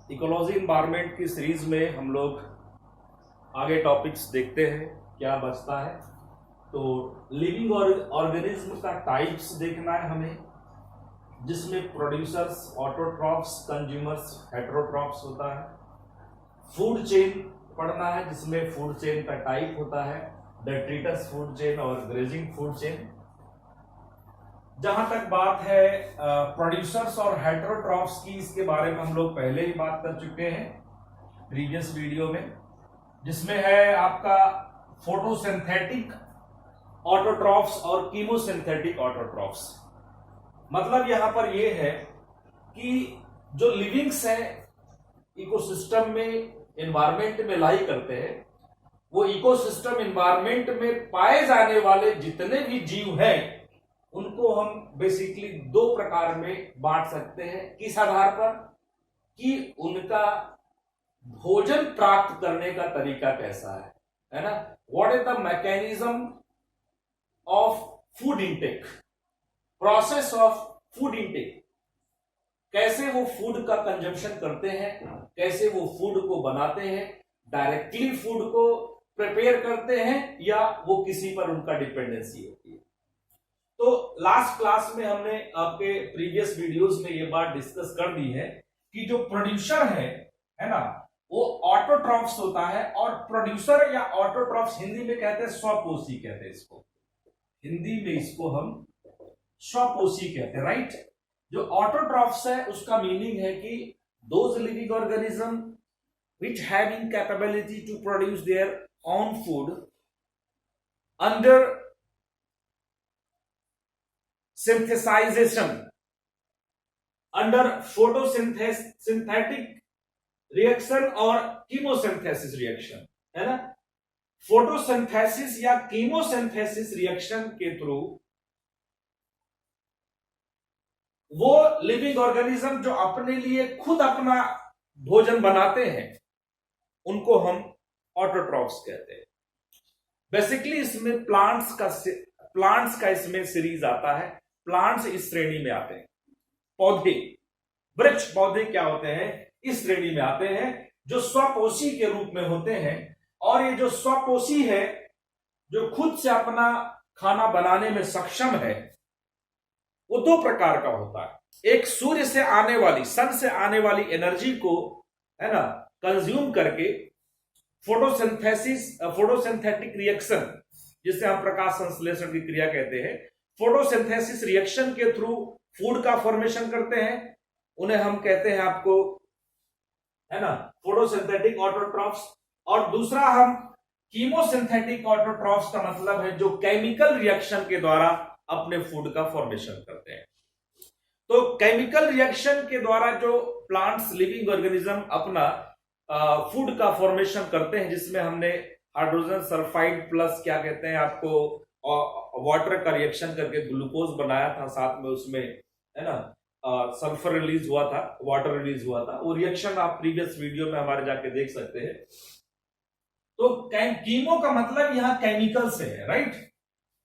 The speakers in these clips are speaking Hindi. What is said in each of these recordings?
इकोलॉजी इन्वायरमेंट की सीरीज में हम लोग आगे टॉपिक्स देखते हैं क्या बचता है। तो लिविंग ऑर्गेनिज्म का टाइप्स देखना है हमें, जिसमें प्रोड्यूसर्स, ऑटोट्रॉफ्स, कंज्यूमर्स, हेटेरोट्रॉफ्स होता है। फूड चेन पढ़ना है, जिसमें फूड चेन का टाइप होता है डेट्रिटस फूड चेन और ग्रेजिंग फूड चेन। जहां तक बात है प्रोड्यूसर्स और हेटेरोट्रॉफ्स की, इसके बारे में हम लोग पहले ही बात कर चुके हैं प्रीवियस वीडियो में, जिसमें है आपका फोटोसिंथेटिक ऑटोट्रॉफ्स और कीमोसिंथेटिक ऑटोट्रॉफ्स। मतलब यहां पर यह है कि जो लिविंग्स है इकोसिस्टम में, एनवायरमेंट में लाई करते हैं, वो इकोसिस्टम एनवायरमेंट में पाए जाने वाले जितने भी जीव हैं उनको हम बेसिकली दो प्रकार में बांट सकते हैं। किस आधार पर? कि उनका भोजन प्राप्त करने का तरीका कैसा है ना। What is the mechanism of food intake, process of food intake, कैसे वो फूड का कंजम्पशन करते हैं, कैसे वो फूड को बनाते हैं, डायरेक्टली फूड को प्रिपेयर करते हैं या वो किसी पर उनका डिपेंडेंसी होती है। तो लास्ट क्लास में हमने आपके प्रीवियस वीडियोस में ये बात डिस्कस कर दी है कि जो प्रोड्यूसर है ना, वो ऑटोट्रॉफ्स होता है। और प्रोड्यूसर या ऑटोट्रॉफ्स हिंदी में कहते हैं स्वपोषी, कहते हैं इसको, हिंदी में इसको हम स्वपोषी कहते हैं, राइट। जो ऑटोट्रॉफ्स है उसका मीनिंग है कि those living organism which having capability to produce their own food under synthesization, under photosynthetic reaction और chemosynthesis reaction, है ना। फोटोसिंथेसिस या कीमोसिंथेसिस रिएक्शन के थ्रू वो लिविंग ऑर्गेनिज्म जो अपने लिए खुद अपना भोजन बनाते हैं उनको हम ऑटोट्रॉफ्स कहते हैं। बेसिकली इसमें प्लांट्स का इसमें सीरीज आता है। प्लांट्स इस श्रेणी में आते हैं, पौधे, वृक्ष पौधे क्या होते हैं, इस श्रेणी में आते हैं, जो स्वपोषी के रूप में होते हैं। और ये जो स्वपोषी है, जो खुद से अपना खाना बनाने में सक्षम है, वो दो प्रकार का होता है। एक सूर्य से आने वाली, सन से आने वाली एनर्जी को, है ना, कंज्यूम करके फोटोसिंथेटिक रिएक्शन, जिसे हम प्रकाश संश्लेषण की क्रिया कहते हैं, फोटोसिंथेसिस रिएक्शन के थ्रू फूड का फॉर्मेशन करते हैं। उन्हें हम कहते हैं आपको, है ना, फोटोसिंथेटिक ऑटोट्रॉफ्स। और दूसरा हम कीमोसिंथेटिक ऑटोट्रॉफ्स का मतलब है जो केमिकल रिएक्शन के द्वारा अपने फूड का फॉर्मेशन करते हैं। तो केमिकल रिएक्शन के द्वारा जो प्लांट्स, लिविंग ऑर्गेनिज्म अपना फूड का फॉर्मेशन करते हैं, जिसमें हमने हाइड्रोजन सल्फाइड प्लस क्या कहते हैं आपको वाटर का रिएक्शन करके ग्लूकोज बनाया था, साथ में उसमें, है ना, सल्फर रिलीज हुआ था, वाटर रिलीज हुआ था। वो रिएक्शन आप प्रीवियस वीडियो में हमारे जाके देख सकते हैं। तो कीमो का मतलब यहां केमिकल से है, राइट।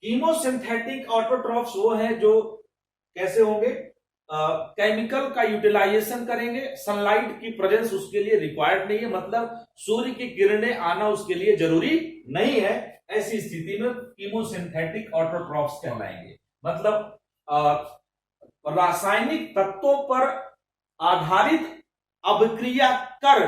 कीमोसिंथेटिक ऑटोट्रॉफ्स वो है जो कैसे होंगे, केमिकल का यूटिलाइजेशन करेंगे। सनलाइट की प्रेजेंस उसके लिए रिक्वायर्ड नहीं है, मतलब सूर्य की किरणें आना उसके लिए जरूरी नहीं है। ऐसी स्थिति में कीमोसिंथेटिक ऑटोट्रॉफ्स कहलाएंगे। मतलब रासायनिक तत्वों पर आधारित अभिक्रिया कर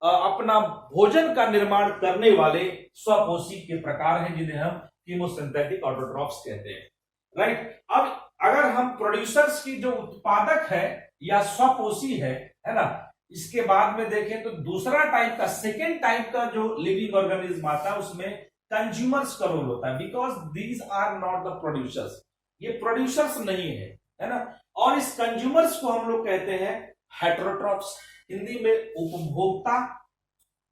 अपना भोजन का निर्माण करने वाले स्वपोषी के प्रकार हैं, जिन्हें हम कीमोसिंथेटिक ऑटोट्रॉफ्स कहते हैं, राइट। अब अगर हम प्रोड्यूसर्स की जो उत्पादक है या स्वपोषी है ना, इसके बाद में देखें तो दूसरा टाइप का, सेकेंड टाइप का जो लिविंग ऑर्गेनिज्म आता है उसमें कंज्यूमर्स का रोल होता है, because these are not the producers, ये प्रोड्यूसर्स नहीं है ना। और इस कंज्यूमर्स को हम लोग कहते हैं हेटेरोट्रॉफ्स, हिंदी में उपभोक्ता।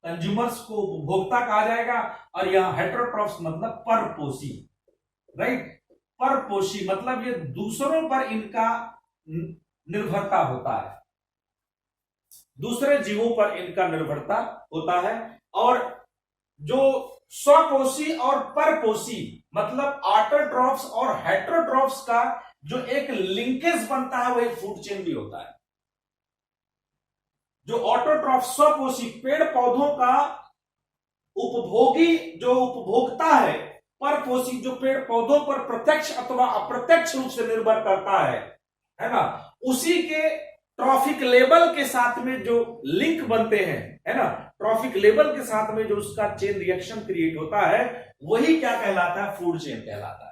कंज्यूमर्स को उपभोक्ता कहा जाएगा, और यहां हेटेरोट्रॉफ्स मतलब परपोषी, राइट। परपोषी मतलब ये दूसरों पर इनका निर्भरता होता है, दूसरे जीवों पर इनका निर्भरता होता है। और जो स्वपोषी और परपोषी मतलब ऑटोट्रॉफ्स और हेटेरोट्रॉफ्स का जो एक लिंकेज बनता है, वही फूड चेन भी होता है। जो ऑटोट्रॉफ स्वपोषी पेड़ पौधों का उपभोगी जो उपभोक्ता है, परपोषी जो पेड़ पौधों पर प्रत्यक्ष अथवा अप्रत्यक्ष रूप से निर्भर करता है ना, उसी के ट्रॉफिक लेवल के साथ में जो लिंक बनते हैं, है ना, ट्रॉफिक लेवल के साथ में जो उसका चेन रिएक्शन क्रिएट होता है, वही क्या कहलाता है? फूड चेन कहलाता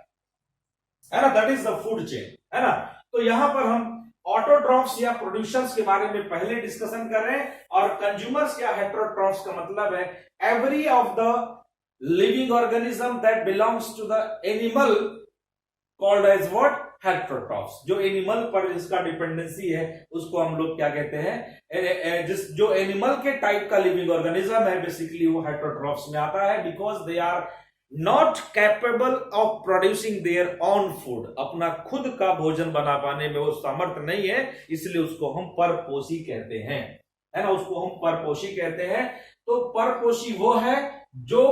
है ना, that is the food chain, है ना। तो यहां पर हम ऑटोट्रॉफ्स या प्रोड्यूसर्स के बारे में पहले डिस्कशन कर रहे हैं, और कंज्यूमर्स या हेटेरोट्रॉफ्स का मतलब है every of the living organism that belongs to the animal called as what? Heterotrophs. जो एनिमल पर जिसका डिपेंडेंसी है उसको हम लोग क्या कहते हैं? जो एनिमल के टाइप का लिविंग ऑर्गेनिज्म है बेसिकली वो हेटेरोट्रॉफ्स में आता है, because they are not capable of producing their own food. अपना खुद का भोजन बना पाने में वो समर्थ नहीं है, इसलिए उसको हम परपोषी कहते हैं, है ना, उसको हम परपोषी कहते हैं। तो परपोषी वो है जो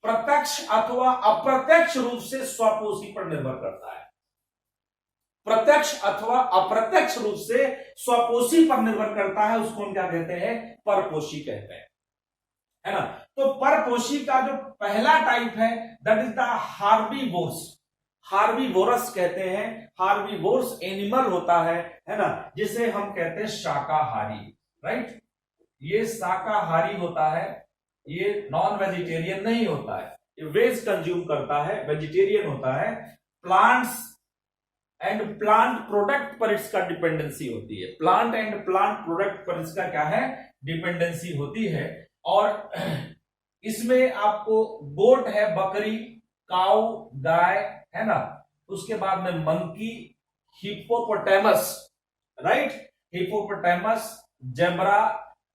प्रत्यक्ष अथवा अप्रत्यक्ष रूप से स्वपोषी पर निर्भर करता है। प्रत्यक्ष अथवा अप्रत्यक्ष रूप से स्वपोषी पर निर्भर करता है, उसको हम क्या कहते हैं? परपोषी कहते हैं, है ना। तो परपोषी का जो पहला टाइप है that is the herbivores. Herbivores कहते हैं, हार्बीवोरस एनिमल होता है ना, जिसे हम कहते हैं शाकाहारी, राइट। ये शाकाहारी होता है, ये नॉन वेजिटेरियन नहीं होता है, ये वेज कंज्यूम करता है, वेजिटेरियन होता है। प्लांट्स एंड प्लांट प्रोडक्ट पर इसका डिपेंडेंसी होती है, प्लांट एंड प्लांट प्रोडक्ट पर इसका क्या है? डिपेंडेंसी होती है। और इसमें आपको गोट है, बकरी, काऊ गाय, है ना, उसके बाद में monkey, hippopotamus, right, hippopotamus, zebra,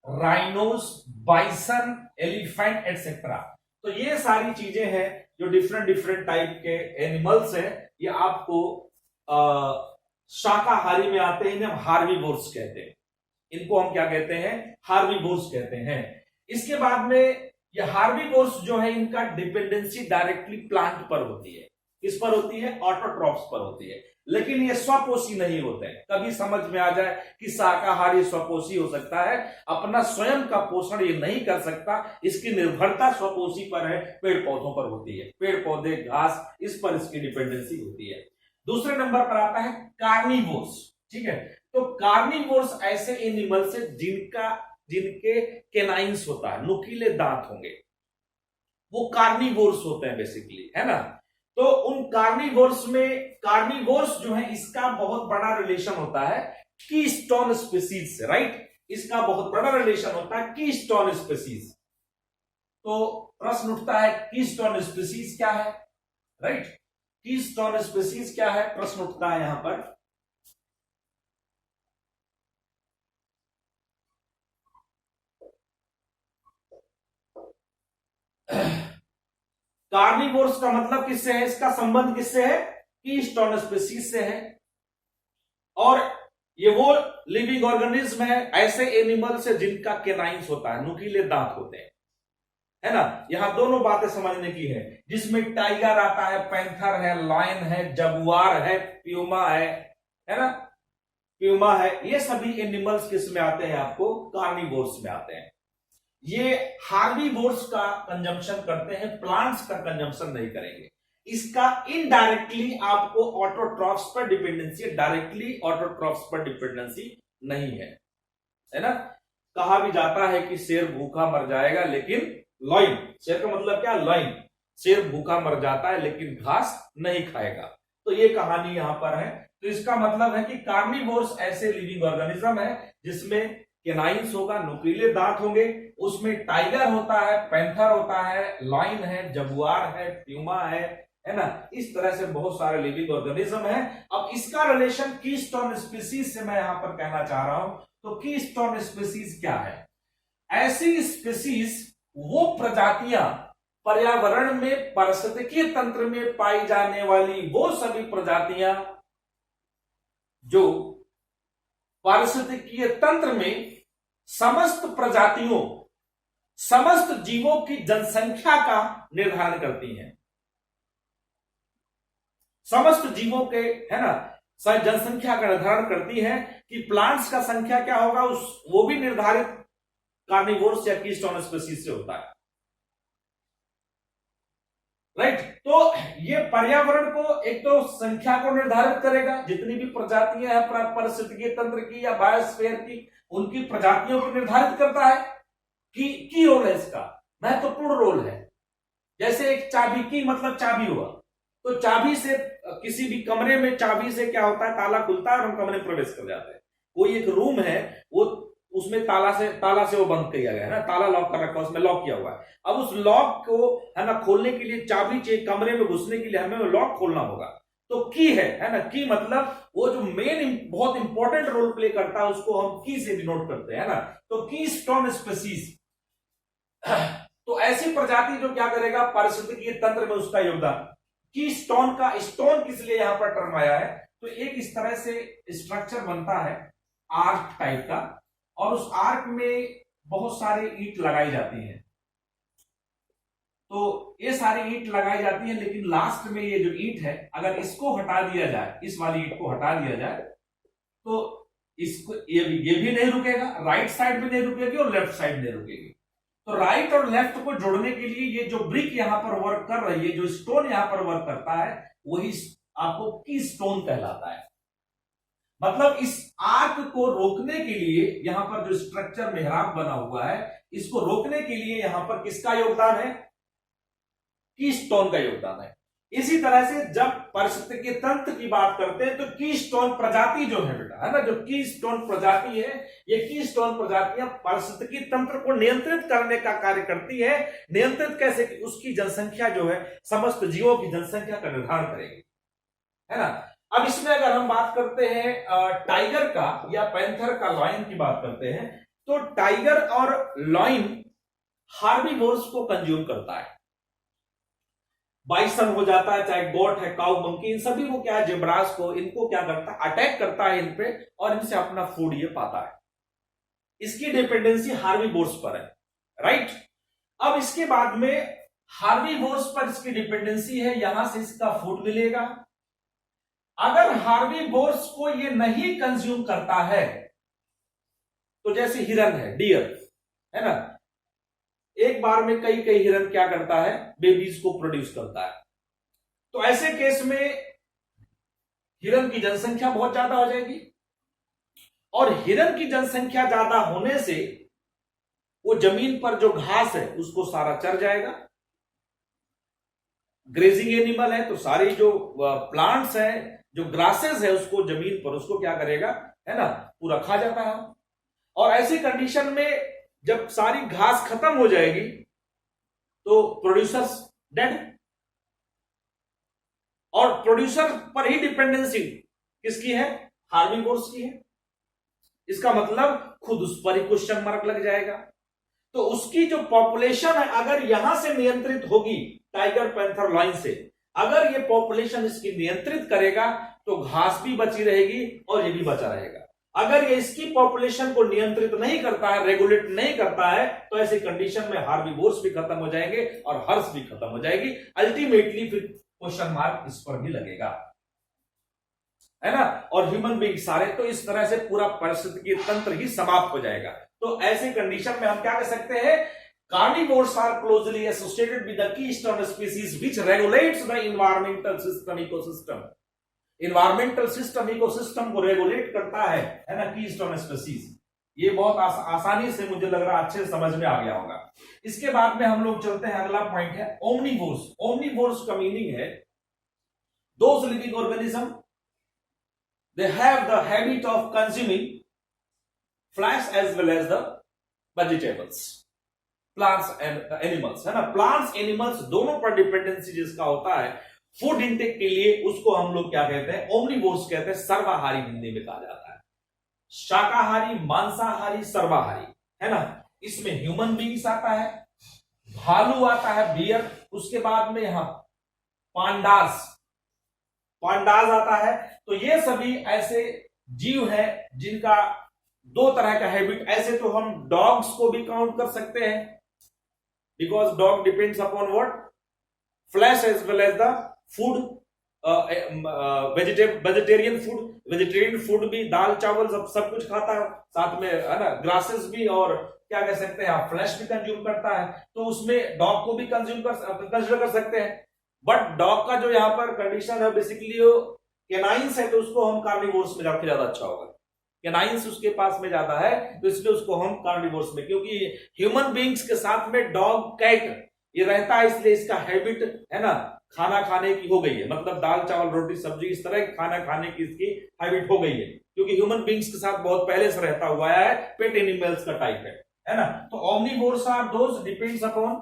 rhinos, bison, elephant etcetera. तो ये सारी चीजें हैं जो डिफरेंट डिफरेंट टाइप के एनिमल्स हैं, ये आपको शाकाहारी में आते हैं, इन्हें हार्बीवोर्स कहते हैं। इनको हम क्या कहते हैं? हार्बीवोर्स कहते हैं। इसके बाद में ये हार्बीवोर्स जो है इनका डिपेंडेंसी डायरेक्टली प्लांट पर होती है। किस पर होती है? ऑटोट्रॉफ्स पर होती है। लेकिन ये स्वपोषी नहीं होते हैं। कभी समझ में आ जाए कि शाकाहारी स्वपोषी हो सकता है, अपना स्वयं का पोषण ये नहीं कर सकता, इसकी निर्भरता स्वपोषी पर है, पेड़ पौधों पर होती है, पेड़ पौधे घास, इस पर इसकी डिपेंडेंसी होती है। दूसरे नंबर पर आता है कार्निवोर्स, ठीक है। तो कार्निवोर्स ऐसे एनिमल्स है जिनके केनाइंस होता है, नुकीले दांत होंगे, वो कार्निवोर्स होते हैं बेसिकली, है ना। तो उन कार्निवोर्स में, कार्निवोर्स जो है इसका बहुत बड़ा रिलेशन होता है कीस्टोन स्पीसीज से, राइट। इसका बहुत बड़ा रिलेशन होता है कीस्टोन स्पीसीज। तो प्रश्न उठता है कीस्टोन स्पीसीज क्या है, राइट। कीस्टोन स्पीसीज क्या है, प्रश्न उठता है यहां पर। कार्निवोर्स का मतलब किससे है? इसका संबंध किससे है? कीस्टोन स्पीसीज से है। और ये वो लिविंग ऑर्गेनिज्म है, ऐसे एनिमल से जिनका केनाइंस होता है, नुकीले दांत होते हैं, है ना। यहां दोनों बातें समझने की है, जिसमें टाइगर आता है, पैंथर है, लायन है, जगुआर है, प्यूमा है ना, प्यूमा है। ये सभी एनिमल्स किस में आते हैं? आपको कार्निवोर्स में आते हैं। ये हार्बीवोर्स का कंजम्पशन करते हैं, प्लांट्स का कंजम्पशन नहीं करेंगे। इसका इनडायरेक्टली आपको ऑटोट्रॉफ्स पर डिपेंडेंसी है, डायरेक्टली ऑटोट्रॉफ्स पर डिपेंडेंसी नहीं है ना। कहा भी जाता है कि शेर भूखा मर जाएगा लेकिन लॉइन, शेर का मतलब क्या? लॉइन। शेर भूखा मर जाता है लेकिन घास नहीं खाएगा। तो ये कहानी यहां पर है। तो इसका मतलब है कि कार्निवोर्स ऐसे लिविंग ऑर्गेनिज्म है जिसमें केनाइंस होगा, नुकीले दांत होंगे, उसमें टाइगर होता है, पैंथर होता है, लायन है, जगुआर है, प्यूमा है ना। इस तरह से बहुत सारे लिविंग ऑर्गेनिज्म है। अब इसका रिलेशन कीस्टोन स्पीसीज से मैं यहां पर कहना चाह रहा हूं। तो कीस्टोन स्पीसीज क्या है? ऐसी स्पीसीज वो प्रजातियां, पर्यावरण में पारिस्थितिकीय तंत्र में पाई जाने वाली वो सभी प्रजातियां जो पारिस्थितिकीय तंत्र में समस्त प्रजातियों, समस्त जीवों की जनसंख्या का निर्धारण करती हैं। समस्त जीवों के, है ना, जनसंख्या का निर्धारण करती है कि प्लांट्स का संख्या क्या होगा, वो भी निर्धारित कार्निवोर्स या कीस्टोन स्पीसीज से होता है। राइट, तो ये पर्यावरण को एक तो संख्या को निर्धारित करेगा, जितनी भी प्रजातियां हैं पारिस्थितिकीय तंत्र की या बायोस्फीयर की, उनकी प्रजातियों को निर्धारित करता है। की रोल है इसका, महत्वपूर्ण रोल है। जैसे एक चाबी की मतलब चाबी हुआ, तो चाबी से किसी भी कमरे में चाबी से क्या होता है, ताला खुलता है और हम कमरे में प्रवेश कर जाते हैं। कोई एक रूम है, वो उसमें ताला से वो बंद किया गया है ना, ताला लॉक कर रखा है, उसमें लॉक किया हुआ है। अब उस लॉक को है ना खोलने के लिए चाबी चाहिए, कमरे में घुसने के लिए हमें वो लॉक खोलना होगा। तो की है ना, की मतलब वो जो मेन बहुत इंपॉर्टेंट रोल प्ले करता है उसको हम की से डिनोट करते हैं ना। तो कीस्टोन स्पीसीज, तो ऐसी प्रजाति जो क्या करेगा, पारिस्थितिकीय तंत्र में उसका योगदान। कीस्टोन का स्टोन किस लिए यहां पर टर्म आया है, तो एक इस तरह से स्ट्रक्चर बनता है आर्क टाइप का, और उस आर्क में बहुत सारे ईंट लगाई जाती हैं। तो ये सारी ईंट लगाई जाती है, लेकिन लास्ट में ये जो ईंट है, अगर इसको हटा दिया जाए, इस वाली ईंट को हटा दिया जाए, तो इसको ये भी नहीं रुकेगा, राइट साइड भी नहीं रुकेगी और लेफ्ट साइड नहीं रुकेगी। तो राइट और लेफ्ट को जोड़ने के लिए ये जो ब्रिक यहां पर वर्क कर रही है, जो स्टोन यहां पर वर्क करता है, वही आपको की स्टोन कहलाता है। मतलब इस आर्क को रोकने के लिए यहां पर जो स्ट्रक्चर मेहराब बना हुआ है, इसको रोकने के लिए यहां पर किसका योगदान है, कीस्टोन का योगदान है। इसी तरह से जब पारिस्थितिकीय तंत्र की बात करते हैं, तो कीस्टोन प्रजाति जो है बेटा, है ना, जो कीस्टोन प्रजाति है, ये कीस्टोन प्रजातियां पारिस्थितिकीय तंत्र को नियंत्रित करने का कार्य करती है। नियंत्रित कैसे, कि उसकी जनसंख्या जो है समस्त जीवों की जनसंख्या का निर्धारण करेगी, है ना। अब इसमें अगर हम बात करते हैं टाइगर का या पैंथर का, लॉयन की बात करते हैं, तो टाइगर और लॉयन हार्बीवोर्स को कंज्यूम करता है। बाइसन हो जाता है, चाहे गोट है, काउ, मंकी, इन सभी को क्या है, जेब्रास को, इनको क्या करता है, अटैक करता है इन पे, और इनसे अपना फूड ये पाता है। इसकी डिपेंडेंसी हार्बीवोर्स पर है। राइट, अब इसके बाद में हार्बीवोर्स पर इसकी डिपेंडेंसी है, यहां से इसका फूड मिलेगा। अगर हार्बीवोर्स को ये नहीं कंज्यूम करता है, तो जैसे हिरन है, डियर है ना, एक बार में कई कई हिरन क्या करता है, बेबीज को प्रोड्यूस करता है। तो ऐसे केस में हिरन की जनसंख्या बहुत ज्यादा हो जाएगी, और हिरन की जनसंख्या ज्यादा होने से वो जमीन पर जो घास है उसको सारा चर जाएगा। ग्रेजिंग एनिमल है, तो सारी जो प्लांट्स हैं, जो ग्रासेस है, उसको जमीन पर उसको क्या करेगा, है ना, पूरा खा जाता है। और ऐसी कंडीशन में जब सारी घास खत्म हो जाएगी, तो प्रोड्यूसर्स डेड, और प्रोड्यूसर पर ही डिपेंडेंसी किसकी है, हार्बीवोर्स की है। इसका मतलब खुद उस पर ही क्वेश्चन मार्क लग जाएगा। तो उसकी जो पॉपुलेशन है, अगर यहां से नियंत्रित होगी, टाइगर, पैंथर, लॉयन से, अगर ये पॉपुलेशन इसकी नियंत्रित करेगा, तो घास भी बची रहेगी और ये भी बचा रहेगा। अगर ये इसकी पॉपुलेशन को नियंत्रित नहीं करता है, रेगुलेट नहीं करता है, तो ऐसी कंडीशन में हार्बीवोर्स भी खत्म हो जाएंगे और हर्स भी खत्म हो जाएगी। अल्टीमेटली फिर क्वेश्चन मार्क इस पर भी लगेगा, है ना, और ह्यूमन बीइंग सारे। तो इस तरह से पूरा पारिस्थितिकीय तंत्र ही समाप्त हो जाएगा। तो ऐसी कंडीशन में हम क्या कह सकते हैं, carnivores are closely associated with the keystone species which regulates the environmental system, ecosystem. Environmental system, ecosystem को रेगुलेट करता है ना, कीस्टोन स्पीसीज। ये बहुत आसानी से मुझे लग रहा अच्छे से समझ में आ गया होगा। इसके बाद में हम लोग चलते हैं, अगला पॉइंट है ओमनिवोर्स। ओमनिवोर्स का मीनिंग है those living organism they have the habit of consuming flesh as well as the vegetables, plants and animals, है ना। प्लांट्स एनिमल्स दोनों पर डिपेंडेंसी जिसका होता है फूड इंटेक के लिए, उसको हम लोग क्या कहते हैं, ओमनिवोर्स कहते हैं। सर्वाहारी हिंदी में कहा जाता है, शाकाहारी, मांसाहारी, सर्वाहारी, है ना। इसमें ह्यूमन बीइंग्स आता है, भालू आता है, बियर, उसके बाद में यहां पांडास आता है। तो ये सभी ऐसे जीव हैं जिनका दो तरह का हैबिट। ऐसे तो हम डॉग्स को भी काउंट कर सकते हैं, because dog depends upon what, flesh as well as the food vegetarian food भी दाल चावल सब कुछ खाता है, साथ में है ना ग्रासेस भी, और क्या कह सकते हैं आप फ्लैश भी कंज्यूम करता है, तो उसमें डॉग को भी कंसिडर कर सकते हैं। बट डॉग का जो यहाँ पर कंडीशन है बेसिकली वो केनाइंस है, तो उसको हम कार्निवोर्स में जाके ज्यादा अच्छा होगा। केनाइंस उसके पास में ज्यादा है, तो इसलिए उसको हम कार्निवोर्स में, क्योंकि ह्यूमन बींग्स के साथ में डॉग कैट ये रहता है, इसलिए इसका हैबिट है ना खाना खाने की हो गई है, मतलब दाल चावल रोटी सब्जी इस तरह खाना खाने की इसकी हैबिट हो गई है, क्योंकि ह्यूमन बींग्स के साथ बहुत पहले से रहता हुआ है, पेट एनिमल्स का टाइप है ना। तो omnivores are those depends upon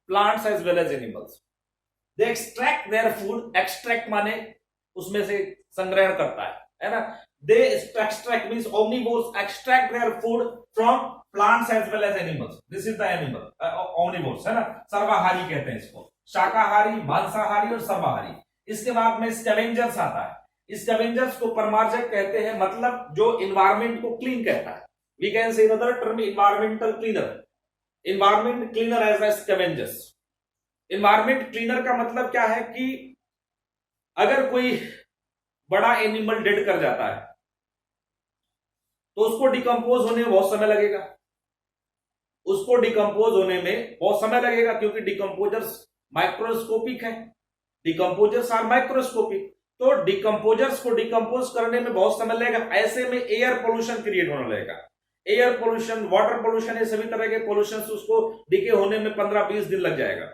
plants as well as animals. They extract their food, extract माने उसमें से संग्रहण करता है ना। They extract means omnivores extract their food from plants as well as animals, this is the animal omnivores है ना, सर्वाहारी कहते हैं इसको, शाकाहारी, मांसाहारी और सर्वाहारी। इसके बाद में स्कैवेंजर्स आता है, स्कैवेंजर्स को परमार्जक कहते हैं, मतलब जो इन्वायरमेंट को क्लीन करता है, we can say in other term environmental cleaner, environment cleaner as a scavengers. Environment cleaner का मतलब क्या है कि अगर कोई बड़ा एनिमल डेड कर जाता है तो उसको डिकम्पोज होने में बहुत समय लगेगा, उसको डिकम्पोज होने में बहुत समय लगेगा, क्योंकि डिकम्पोजर्स माइक्रोस्कोपिक है, डिकम्पोजर्स आर माइक्रोस्कोपिक, तो डिकम्पोजर्स को डिकम्पोज करने में बहुत समय लगेगा। ऐसे में एयर पोल्यूशन क्रिएट होने लगेगा, एयर पोल्यूशन, वाटर पोल्यूशन, ये सभी तरह के पोल्यूशन उसको डिके होने में 15-20 दिन लग जाएगा।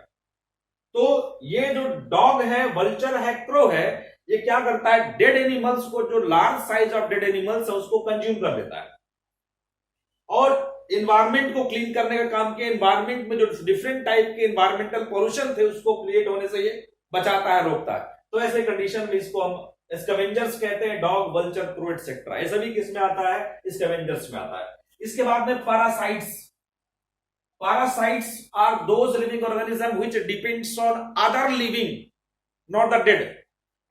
तो ये जो डॉग है, वल्चर है, क्रो है, ये क्या करता है, डेड एनिमल्स को, जो large size of dead animals है उसको कंज्यूम कर देता है, और इन्वायरमेंट को क्लीन करने का काम किया, इन्वायरमेंट में जो डिफरेंट टाइप के इन्वायरमेंटल पोल्यूशन थे उसको क्रिएट होने से ये बचाता है, रोकता है। तो ऐसे कंडीशन में इसको हम स्कैवेंजर्स कहते हैं, डॉग, वल्चर, क्रो एटसेट्रा, ये सभी किस में आता है, स्कैवेंजर्स में आता है। इसके बाद में parasites. Parasites are those living organism which depends on other living, not the dead,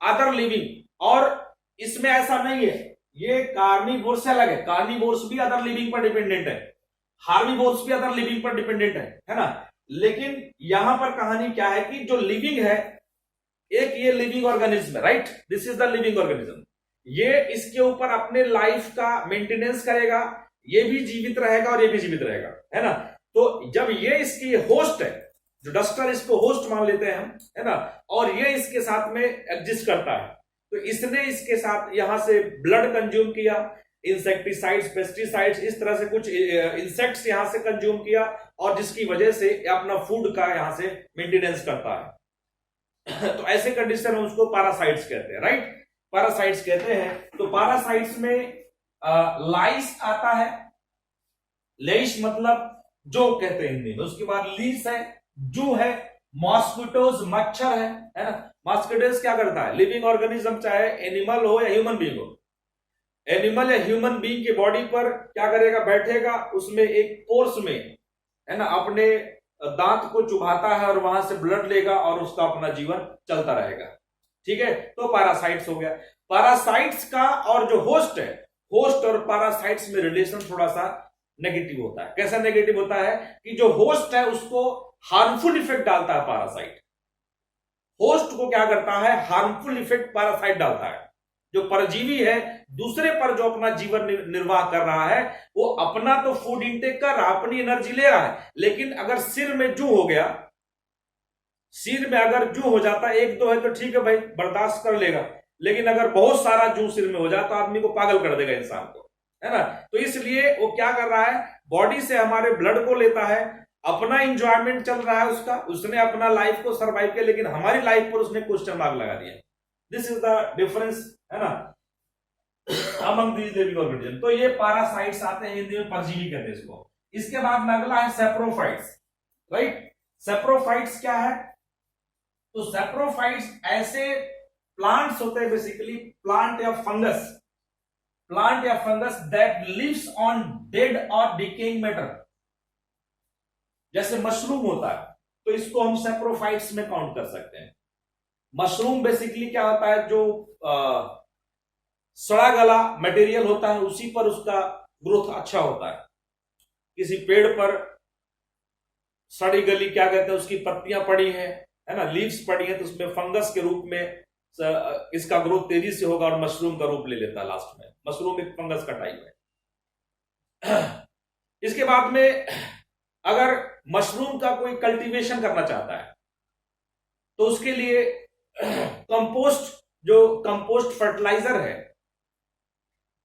other living. और इसमें ऐसा नहीं है, ये कार्निवोर्स से अलग है, कार्निवोर्स भी अदर लिविंग पर डिपेंडेंट है, हार्बिवोर्स भी अदर लिविंग पर डिपेंडेंट है ना। लेकिन यहां पर कहानी क्या है कि जो लिविंग है, एक ये लिविंग ऑर्गेनिज्म है, right, this is the living organism, ये इसके ऊपर अपने लाइफ का मेंटेनेंस करेगा, ये भी जीवित रहेगा और ये भी जीवित रहेगा, है ना। तो जब ये इसकी होस्ट है, जो डस्टर इसको होस्ट मान लेते हैं हम, है ना, और ये इसके साथ में एग्जिस्ट करता है, तो इसने इसके साथ यहां से ब्लड कंज्यूम किया, इंसेक्टिसाइड्स, पेस्टिसाइड्स, इस तरह से कुछ इंसेक्ट्स यहां से कंज्यूम किया, और जिसकी वजह से अपना फूड का यहां से मेंटेनेंस करता है। तो ऐसे कंडीशन में उसको पैरासाइट्स कहते हैं, राइट, पैरासाइट्स कहते हैं। तो पैरासाइट्स में लाइस आता है, लेइश मतलब जो कहते हैं हिंदी में, उसके बाद लीस है, जू है, मॉस्किटोज मच्छर है ना। मॉस्किटोज क्या करता है, लिविंग ऑर्गेनिज्म चाहे एनिमल हो या ह्यूमन बीइंग हो, एनिमल या ह्यूमन बीइंग के बॉडी पर क्या करेगा, बैठेगा, उसमें एक पोर्स में है ना अपने दांत को चुभाता है और वहां से ब्लड लेगा और उसका अपना जीवन चलता रहेगा, ठीक है। तो पैरासाइट्स हो गया। पैरासाइट्स का और जो होस्ट है, होस्ट और पैरासाइट्स में रिलेशन थोड़ा सा नेगेटिव होता है। कैसा नेगेटिव होता है कि जो होस्ट है उसको हार्मफुल इफेक्ट डालता है पैरासाइट, होस्ट को क्या करता है, हार्मफुल इफेक्ट पैरासाइट डालता है। जो परजीवी है दूसरे पर जो अपना जीवन निर्वाह कर रहा है, वो अपना तो फूड इंटेक कर रहा है, अपनी एनर्जी ले रहा है, लेकिन अगर सिर में जू हो गया, सिर में अगर जू हो जाता, एक दो है तो ठीक है भाई बर्दाश्त कर लेगा, लेकिन अगर बहुत सारा जू सिर में हो जाए तो आदमी को पागल कर देगा, इंसान को, है ना। तो इसलिए वो क्या कर रहा है, बॉडी से हमारे ब्लड को लेता है, अपना इंजॉयमेंट चल रहा है उसका, उसने अपना लाइफ को सर्वाइव किया, लेकिन हमारी लाइफ पर उसने क्वेश्चन मार्क लगा दिया। दिस इज द डिफरेंस, है ना, अमंग दीज लिविंग ऑर्गेनिज्म। तो ये पैरासाइट्स आते हैं, हिंदी में परजीवी कहते हैं इसको। इसके बाद में अगला है सेप्रोफाइट्स, राइट। सेप्रोफाइट्स क्या है, तो सेप्रोफाइट्स ऐसे प्लांट्स होते हैं, बेसिकली प्लांट या फंगस, प्लांट या fungus that lives on dead और डिकेइंग मैटर, जैसे मशरूम होता है, तो इसको हम सेप्रोफाइट्स में काउंट कर सकते हैं। मशरूम बेसिकली क्या होता है, जो सड़ा गला मटेरियल होता है उसी पर उसका ग्रोथ अच्छा होता है। किसी पेड़ पर सड़ी गली क्या कहते हैं, उसकी पत्तियां पड़ी हैं, है ना, लीव्स पड़ी हैं, तो उसमें फंगस के रूप में इसका ग्रोथ तेजी से होगा और मशरूम का रूप ले लेता है लास्ट में। मशरूम एक फंगस का टाइप है। इसके बाद में अगर मशरूम का कोई कल्टीवेशन करना चाहता है तो उसके लिए कंपोस्ट, जो कंपोस्ट फर्टिलाइजर है,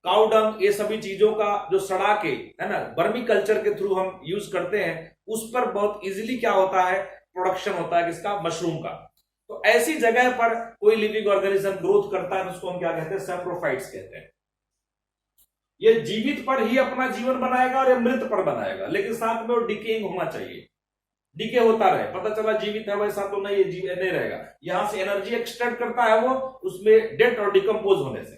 काउ डंग, ये सभी चीजों का जो सड़ा के, है ना, वर्मी कल्चर के थ्रू हम यूज करते हैं, उस पर बहुत इजीली क्या होता है, प्रोडक्शन होता है किसका, मशरूम का। तो ऐसी जगह पर कोई लिविंग ऑर्गेनिज्म ग्रोथ करता है तो उसको हम क्या कहते हैं, सैप्रोफाइट्स कहते हैं। ये जीवित पर ही अपना जीवन बनाएगा और ये मृत पर बनाएगा, लेकिन साथ में वो डिकेइंग होना चाहिए, डीके होता रहे। पता चला जीवित है वैसा तो नहीं, ये नहीं रहेगा। यहां से एनर्जी एक्सट्रैक्ट करता है वो, उसमें डेथ और डिकम्पोज होने से,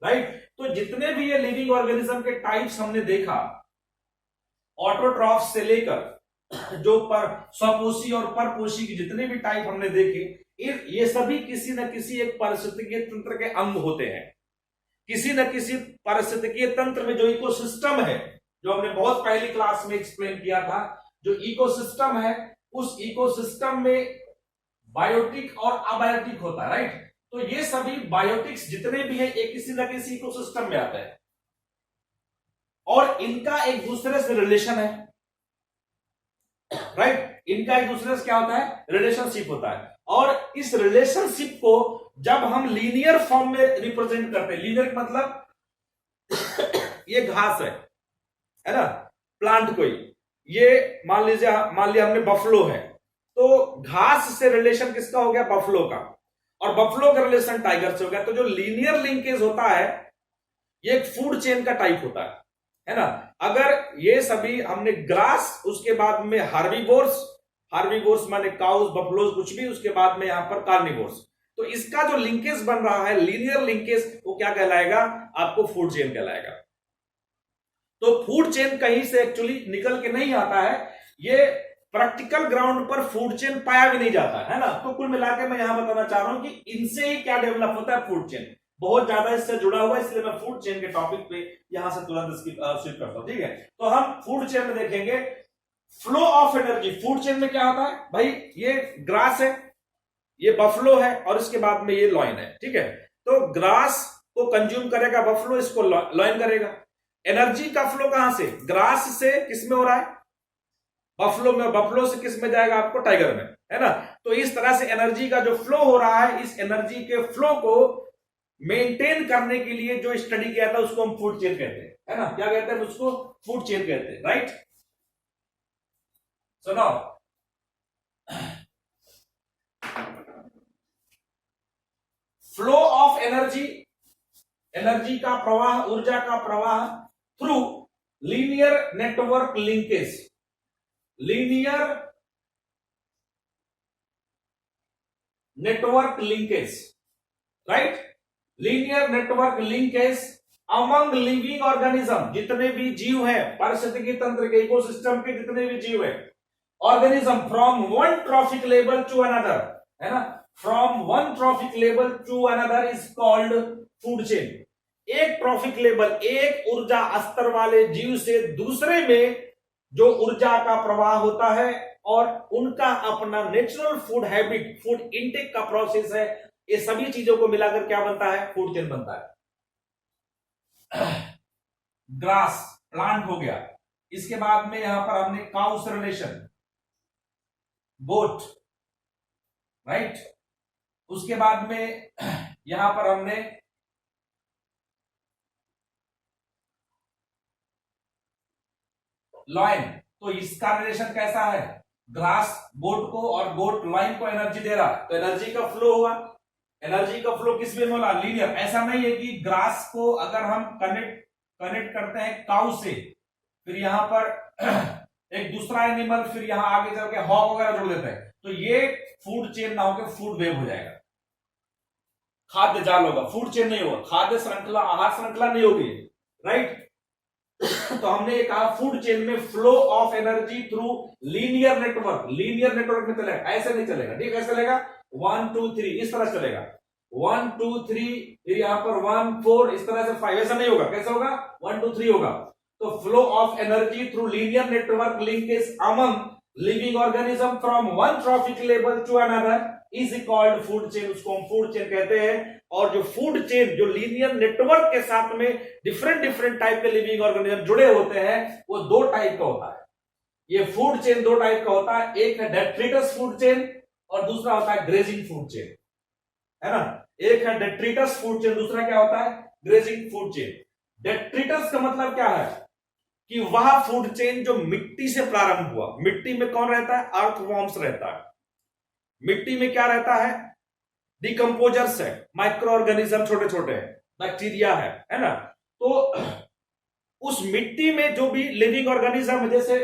राइट। तो जितने भी ये लिविंग ऑर्गेनिज्म के टाइप्स हमने देखा, ऑटोट्रॉफ से लेकर जो पर स्वपोषी और परपोषी की जितने भी टाइप हमने देखे, ये सभी किसी न किसी एक पारिस्थितिकीय तंत्र के अंग होते हैं। किसी न किसी पारिस्थितिकीय तंत्र में जो इकोसिस्टम है, जो हमने बहुत पहली क्लास में एक्सप्लेन किया था, जो इकोसिस्टम है, उस इकोसिस्टम में बायोटिक और अबायोटिक होता है, राइट। तो ये सभी बायोटिक्स जितने भी हैं, ये किसी न किसी इकोसिस्टम में आते हैं और इनका एक दूसरे से रिलेशन है, राइट। इनका एक दूसरे से क्या होता है, रिलेशनशिप होता है। और इस रिलेशनशिप को जब हम लीनियर फॉर्म में रिप्रेजेंट करते हैं, लीनियर मतलब ये घास है ना, प्लांट कोई, ये मान लिया हमने बफलो है, तो घास से रिलेशन किसका हो गया, बफलो का, और बफलो का रिलेशन टाइगर से हो गया। तो जो लीनियर लिंकेज होता है, ये एक फूड चेन का टाइप होता है ना। अगर ये सभी हमने ग्रास, उसके बाद में हार्बीवोर्स माने काउस, बफलोज, कुछ भी, उसके बाद में यहां पर कार्निवोर्स, तो इसका जो लिंकेज बन रहा है, लीनियर लिंकेज, वो क्या कहलाएगा, आपको फूड चेन कहलाएगा। तो फूड चेन कहीं से एक्चुअली निकल के नहीं आता है, ये प्रैक्टिकल ग्राउंड पर फूड चेन पाया भी नहीं जाता है ना। तो कुल मिलाकर मैं यहां बताना चाह रहा हूं कि इनसे ही क्या डेवलप होता है, फूड चेन बहुत ज्यादा इससे जुड़ा हुआ है, इसलिए मैं फूड चेन के टॉपिक पे यहां से तुरंत इसकी स्विच करता हूं, ठीक है। तो हम फूड चेन में देखेंगे flow of energy. Food chain में क्या होता है भाई, ये ग्रास है, ये बफलो है, और इसके बाद में ये लॉइन है, ठीक है। तो ग्रास को कंज्यूम करेगा बफलो, इसको लॉइन करेगा। एनर्जी का फ्लो कहां से, ग्रास से किस में हो रहा है, बफलो में, बफलो से किस में जाएगा, आपको टाइगर में, है ना। तो इस तरह से एनर्जी का जो फ्लो हो रहा है, इस एनर्जी के फ्लो को मेंटेन करने के लिए जो स्टडी किया था, उसको हम फूड चेन कहते हैं, है ना। क्या कहते हैं उसको, फूड चेन कहते हैं, right. So now flow of energy, energy का प्रवाह, ऊर्जा का प्रवाह through linear network linkage, linear network linkage, right. Linear network linkage among living organism, जितने भी जीव हैं, पारिस्थितिकी तंत्र के, इकोसिस्टम के जितने भी जीव हैं, organism from one trophic level to another, है ना, from one trophic level to another is called food chain. एक ट्रॉफिक लेवल, एक ऊर्जा स्तर वाले जीव से दूसरे में जो ऊर्जा का प्रवाह होता है और उनका अपना natural food habit, food intake का प्रोसेस है, ये सभी चीजों को मिलाकर क्या बनता है, फूड चेन बनता है। ग्रास प्लांट हो गया, इसके बाद में यहां पर हमने काउस रिलेशन, गोट, राइट। उसके बाद में यहां पर हमने लॉइन, तो इसका रिलेशन कैसा है, ग्रास गोट को और गोट लॉइन को एनर्जी दे रहा है, तो एनर्जी का फ्लो हुआ। एनर्जी का फ्लो किस में होला, लीनियर। ऐसा नहीं है कि ग्रास को अगर हम कनेक्ट करते हैं काउ से, फिर यहां पर एक दूसरा एनिमल, फिर यहां आगे चल के हॉग वगैरह जोड़ देते हैं, तो ये फूड चेन ना होकर फूड वेव हो जाएगा, खाद्य जाल होगा, फूड चेन नहीं होगा, खाद्य श्रृंखला, आहार श्रृंखला नहीं होगी, राइट। तो हमने कहा फूड चेन में flow of energy through linear network, linear network में चलेगा, ऐसे नहीं चलेगा, ठीक है। कैसे चलेगा, 1 2 3 इस तरह चलेगा, 1 2 3, फिर यहां पर 1 4, इस तरह से 5, ऐसा नहीं होगा। कैसे होगा, 1 2 3 होगा। तो flow of energy through linear network linkage among living organism from one trophic level to another is equalled food chain, उसको हम फूड चेन कहते हैं। और जो फूड चेन जो लीनियर नेटवर्क के साथ में डिफरेंट डिफरेंट टाइप के लिविंग ऑर्गेनिज्म जुड़े होते हैं वो दो टाइप का होता है। ये फूड चेन दो टाइप का होता है, एक है डेट्रिटस फूड चेन और दूसरा होता है ग्रेजिंग फूड चेन, है ना। एक है डेट्रिटस फूड चेन, दूसरा क्या होता है ग्रेजिंग फूड चेन। डेट्रिटस का मतलब क्या है कि वह फूड चेन जो मिट्टी से प्रारंभ हुआ। मिट्टी में कौन रहता है, अर्थवॉर्म्स रहता है। मिट्टी में क्या रहता है, डिकम्पोजर्स है, माइक्रो ऑर्गेनिज्म छोटे छोटे हैं, बैक्टीरिया है ना। तो उस मिट्टी में जो भी लिविंग ऑर्गेनिज्म है, जैसे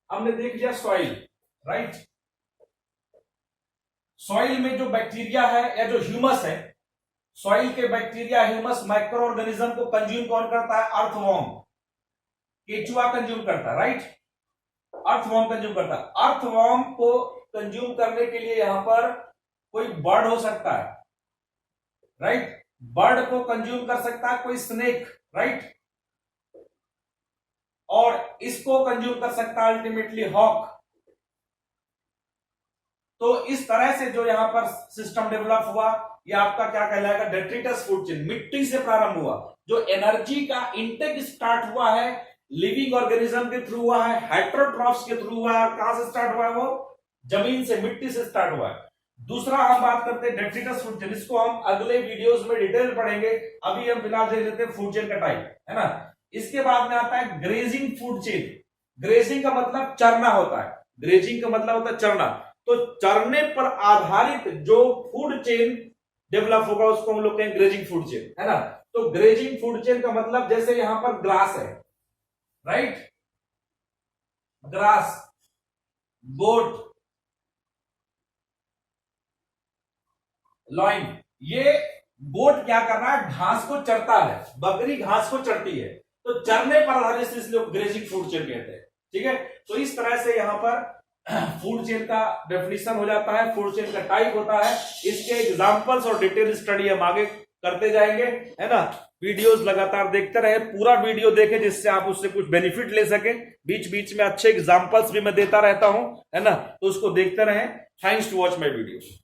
हमने देख लिया सॉइल, राइट। सॉइल में जो बैक्टीरिया है या जो ह्यूमस है, सॉइल के बैक्टीरिया ह्यूमस माइक्रो ऑर्गेनिज्म को कंज्यूम कौन करता है, अर्थवॉर्म, केचुआ कंज्यूम करता है, राइट। अर्थवॉर्म कंज्यूम करता है। अर्थवॉर्म को कंज्यूम करने के लिए यहां पर कोई बर्ड हो सकता है, राइट। बर्ड को कंज्यूम कर सकता है कोई स्नेक, राइट। और इसको कंज्यूम कर सकता है अल्टीमेटली हॉक। तो इस तरह से जो यहां पर सिस्टम डेवलप हुआ, ये आपका क्या कहलाएगा, डेट्रिटस फूड चेन। मिट्टी से प्रारंभ हुआ, जो एनर्जी का इंटेक स्टार्ट हुआ है लिविंग ऑर्गेनिज्म के थ्रू हुआ है, हेटेरोट्रॉफ्स के थ्रू हुआ है। कहां से स्टार्ट हुआ है, वो जमीन से, मिट्टी से स्टार्ट हुआ है। दूसरा हम बात करते हैं डेट्रिटस फूड चेन, इसको हम अगले वीडियोस में डिटेल पढ़ेंगे। अभी हम फिलहाल देख लेते हैं फूड चेन का टाइप, है ना। इसके बाद में आता है ग्रेजिंग फूड चेन। ग्रेजिंग का मतलब चरना होता है, ग्रेजिंग का मतलब होता है चरना। तो चरने पर आधारित जो फूड चेन डेवलप होगा उसको हम लोग कहेंगे ग्रेजिंग फूड चेन, है ना। तो ग्रेजिंग फूड चेन का मतलब जैसे यहां पर ग्रास है, राइट, ग्रास, गोट, लॉइन। ये गोट क्या कर रहा है, घास को चरता है, बकरी घास को चरती है, तो चरने पर आधारित से इसलिए ग्रेजिंग फूड चेन कहते हैं, ठीक है। तो इस तरह से यहां पर फूड चेन का डेफिनेशन हो जाता है, फूड चेन का टाइप होता है। इसके एग्जांपल्स और डिटेल स्टडी हम आगे करते जाएंगे, है ना। वीडियोस लगातार देखते रहे, पूरा वीडियो देखें जिससे आप उससे कुछ बेनिफिट ले सके। बीच बीच में अच्छे एग्जांपल्स भी मैं देता रहता हूं, है ना, तो उसको देखते रहें। Thanks to watch my video.